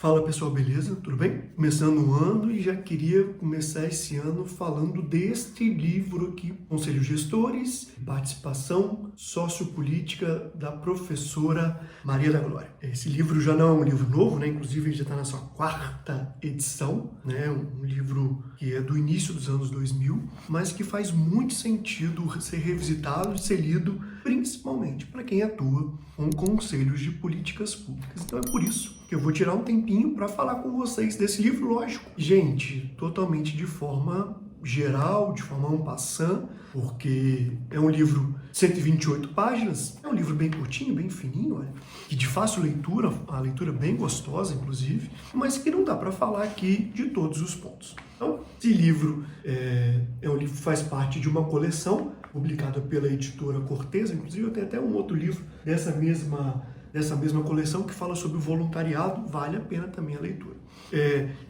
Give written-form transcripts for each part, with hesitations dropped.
Fala pessoal, beleza? Tudo bem? Começando o ano e já queria começar esse ano falando deste livro aqui, Conselhos Gestores, Participação Sociopolítica da professora Maria da Glória. Esse livro já não é um livro novo, né? Inclusive ele já está na sua 4ª edição, né? Um livro que é do início dos anos 2000, mas que faz muito sentido ser revisitado e ser lido principalmente para quem atua com conselhos de políticas públicas. Então é por isso que eu vou tirar um tempinho para falar com vocês desse livro, lógico. Gente, totalmente de forma geral, de forma en passant, porque é um livro de 128 páginas, é um livro bem curtinho, bem fininho, olha, e de fácil leitura, a leitura bem gostosa, inclusive, mas que não dá para falar aqui de todos os pontos. Então, esse livro é um livro que faz parte de uma coleção publicada pela editora Cortez, inclusive eu tenho até um outro livro dessa mesma coleção que fala sobre o voluntariado, vale a pena também a leitura.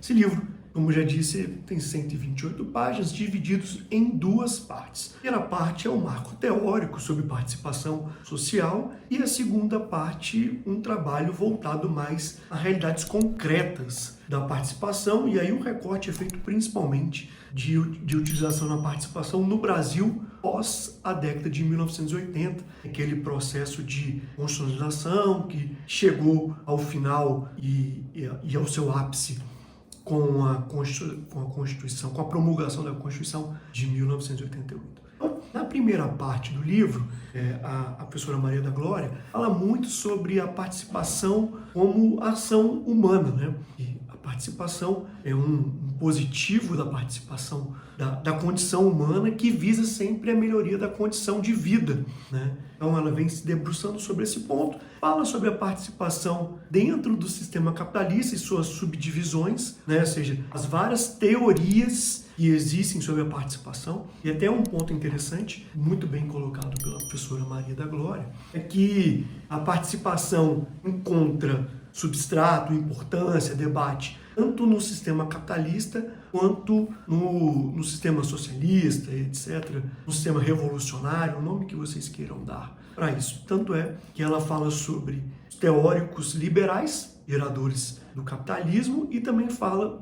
Esse livro, como já disse, tem 128 páginas, divididos em 2 partes. A primeira parte é um marco teórico sobre participação social e a segunda parte, um trabalho voltado mais a realidades concretas da participação, e aí o recorte é feito principalmente de utilização na participação no Brasil pós a década de 1980, aquele processo de constitucionalização que chegou ao final e ao seu ápice com a Constituição, com a promulgação da Constituição de 1988. Então, na primeira parte do livro, a professora Maria da Glória fala muito sobre a participação como ação humana, né? E a participação é um positivo da participação da condição humana que visa sempre a melhoria da condição de vida, né? Então ela vem se debruçando sobre esse ponto, fala sobre a participação dentro do sistema capitalista e suas subdivisões, né? Ou seja, as várias teorias que existem sobre a participação, e até um ponto interessante, muito bem colocado pela professora Maria da Glória, é que a participação encontra substrato, importância, debate, tanto no sistema capitalista quanto no sistema socialista, etc., no sistema revolucionário, o nome que vocês queiram dar para isso. Tanto é que ela fala sobre os teóricos liberais, geradores do capitalismo, e também fala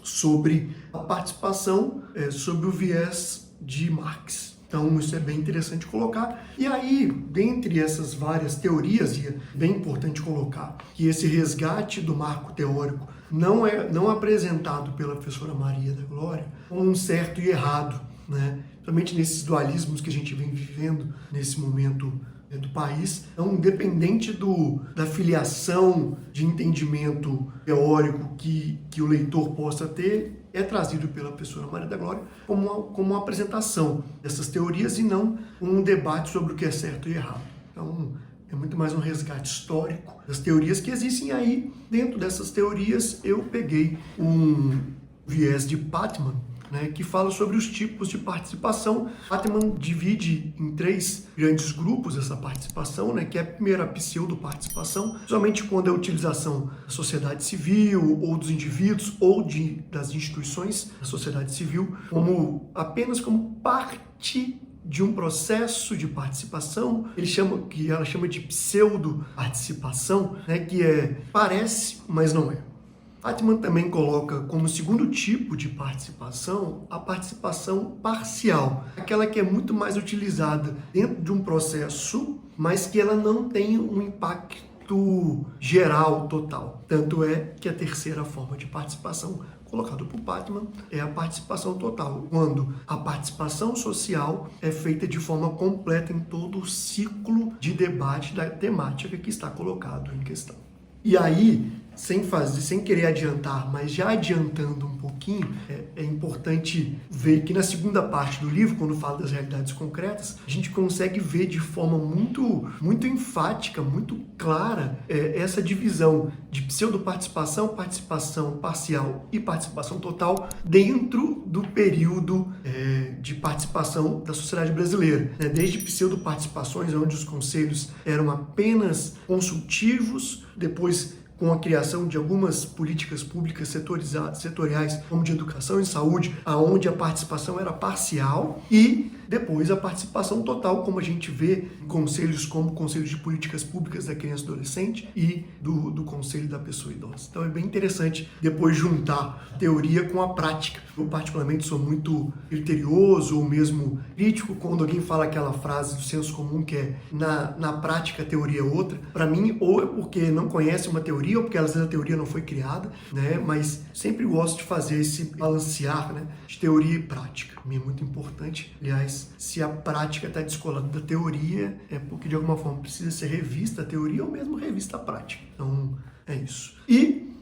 sobre a participação sob o viés de Marx. Então isso é bem interessante colocar. E aí, dentre essas várias teorias, e é bem importante colocar que esse resgate do marco teórico não é apresentado pela professora Maria da Glória como um certo e errado, né? Principalmente nesses dualismos que a gente vem vivendo nesse momento do país. Então, independente da filiação de entendimento teórico que o leitor possa ter, é trazido pela professora Maria da Glória como uma apresentação dessas teorias e não um debate sobre o que é certo e errado. Então, é muito mais um resgate histórico das teorias que existem aí. Dentro dessas teorias, eu peguei um viés de Pattman, né, que fala sobre os tipos de participação. Pattman divide em 3 grandes grupos essa participação, né, que é a primeira, a pseudo-participação, somente quando é a utilização da sociedade civil, ou dos indivíduos, ou das instituições da sociedade civil, apenas como parte de um processo de participação. Ela chama de pseudo-participação, né, que parece, mas não é. Pattman também coloca como segundo tipo de participação a participação parcial, aquela que é muito mais utilizada dentro de um processo, mas que ela não tem um impacto geral, total. Tanto é que a terceira forma de participação colocada por Pattman é a participação total, quando a participação social é feita de forma completa em todo o ciclo de debate da temática que está colocado em questão. E aí, sem querer adiantar, mas já adiantando um pouquinho, é importante ver que na segunda parte do livro, quando fala das realidades concretas, a gente consegue ver de forma muito, muito enfática, muito clara, essa divisão de pseudo-participação, participação parcial e participação total dentro do período de participação da sociedade brasileira, né? Desde pseudo-participações, onde os conselhos eram apenas consultivos, depois com a criação de algumas políticas públicas setoriais, como de educação e saúde, aonde a participação era parcial, e depois a participação total, como a gente vê em conselhos como o Conselho de Políticas Públicas da Criança e Adolescente e do Conselho da Pessoa Idosa. Então é bem interessante depois juntar teoria com a prática. Eu particularmente sou muito criterioso ou mesmo crítico quando alguém fala aquela frase do senso comum que é na prática a teoria é outra. Para mim, ou é porque não conhece uma teoria ou porque às vezes a teoria não foi criada, né? Mas sempre gosto de fazer esse balancear, né, de teoria e prática. Para mim é muito importante. Aliás, se a prática está descolada da teoria, é porque de alguma forma precisa ser revista a teoria ou mesmo revista a prática. Então, é isso.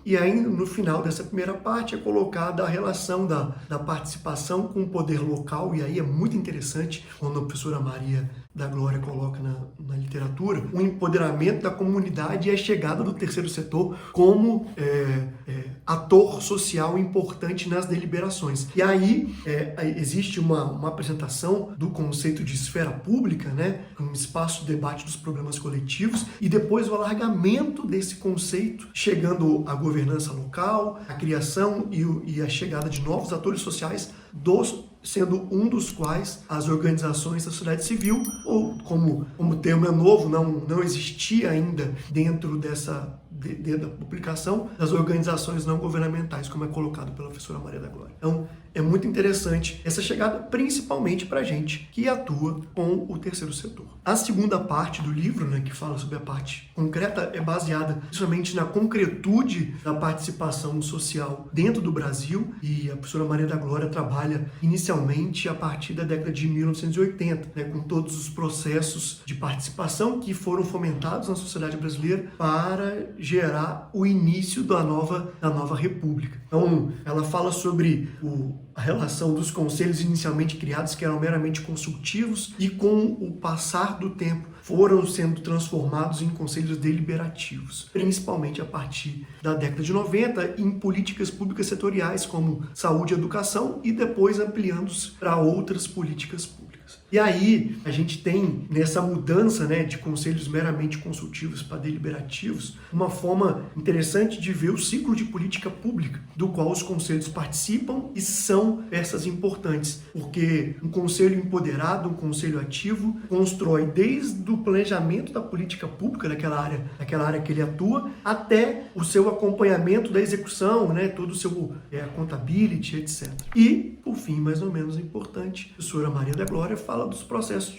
E aí, no final dessa primeira parte, é colocada a relação da participação com o poder local, e aí é muito interessante quando a professora Maria da Glória coloca na literatura o empoderamento da comunidade e a chegada do terceiro setor como ator social importante nas deliberações. E aí existe uma apresentação do conceito de esfera pública, né, um espaço de debate dos problemas coletivos, e depois o alargamento desse conceito, chegando à governança local, a criação e a chegada de novos atores sociais, sendo um dos quais as organizações da sociedade civil, ou como o termo é novo, não existia ainda dentro da publicação, das organizações não governamentais, como é colocado pela professora Maria da Glória. Então, é muito interessante essa chegada, principalmente para a gente que atua com o terceiro setor. A segunda parte do livro, né, que fala sobre a parte concreta, é baseada principalmente na concretude da participação social dentro do Brasil, e a professora Maria da Glória trabalha inicialmente a partir da década de 1980, né, com todos os processos de participação que foram fomentados na sociedade brasileira para gerar o início da nova república. Então, ela fala sobre a relação dos conselhos inicialmente criados, que eram meramente consultivos, e com o passar do tempo foram sendo transformados em conselhos deliberativos, principalmente a partir da década de 90, em políticas públicas setoriais como saúde e educação, e depois ampliando-se para outras políticas públicas. E aí a gente tem nessa mudança, né, de conselhos meramente consultivos para deliberativos, uma forma interessante de ver o ciclo de política pública, do qual os conselhos participam e são peças importantes, porque um conselho empoderado, um conselho ativo, constrói desde o planejamento da política pública daquela área que ele atua, até o seu acompanhamento da execução, né, todo o seu accountability, etc. E, por fim, mais ou menos importante, a professora Maria da Glória fala dos processos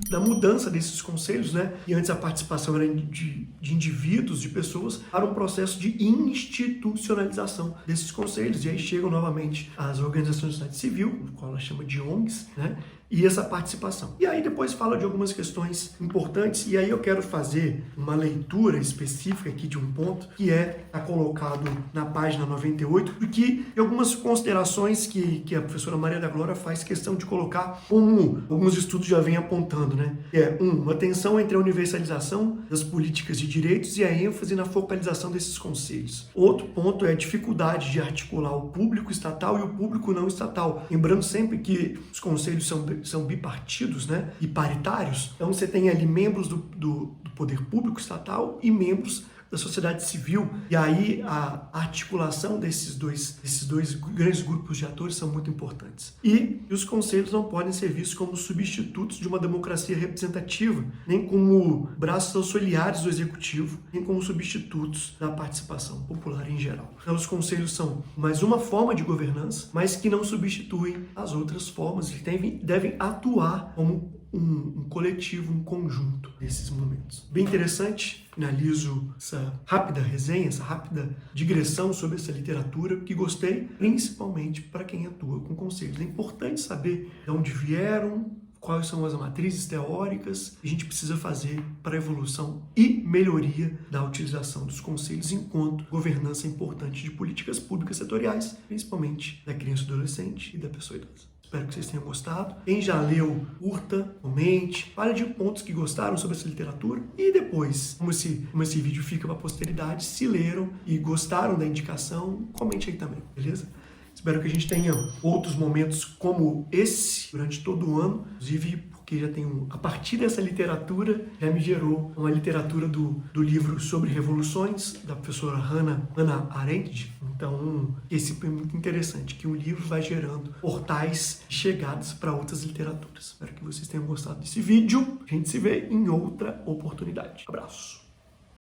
da mudança desses conselhos, né? E antes a participação era de indivíduos, de pessoas, para um processo de institucionalização desses conselhos. E aí chegam novamente as organizações da sociedade civil, o qual ela chama de ONGs, né? E essa participação. E aí depois fala de algumas questões importantes, e aí eu quero fazer uma leitura específica aqui de um ponto que está colocado na página 98, porque algumas considerações que a professora Maria da Glória faz questão de colocar, como alguns estudos já vêm apontando, né? Uma tensão entre a universalização das políticas de direitos e a ênfase na focalização desses conselhos. Outro ponto é a dificuldade de articular o público estatal e o público não estatal. Lembrando sempre que os conselhos são bipartidos, né, e paritários. Então você tem ali membros do poder público estatal e membros da sociedade civil, e aí a articulação desses dois grandes grupos de atores são muito importantes. E os conselhos não podem ser vistos como substitutos de uma democracia representativa, nem como braços auxiliares do executivo, nem como substitutos da participação popular em geral. Então, os conselhos são mais uma forma de governança, mas que não substituem as outras formas, e devem atuar como um coletivo, um conjunto desses momentos. Bem interessante, finalizo essa rápida resenha, essa rápida digressão sobre essa literatura, que gostei, principalmente para quem atua com conselhos. É importante saber de onde vieram, quais são as matrizes teóricas que a gente precisa fazer para a evolução e melhoria da utilização dos conselhos enquanto governança importante de políticas públicas setoriais, principalmente da criança e do adolescente e da pessoa idosa. Espero que vocês tenham gostado. Quem já leu, curta, comente, fale de pontos que gostaram sobre essa literatura. E depois, como esse vídeo fica para a posteridade, se leram e gostaram da indicação, comente aí também, beleza? Espero que a gente tenha outros momentos como esse durante todo o ano, inclusive porque porque já tem a partir dessa literatura já me gerou uma literatura do livro sobre revoluções da professora Hannah Arendt. Então, esse é muito interessante, que o livro vai gerando portais chegados para outras literaturas. Espero que vocês tenham gostado desse vídeo. A gente se vê em outra oportunidade. Abraço!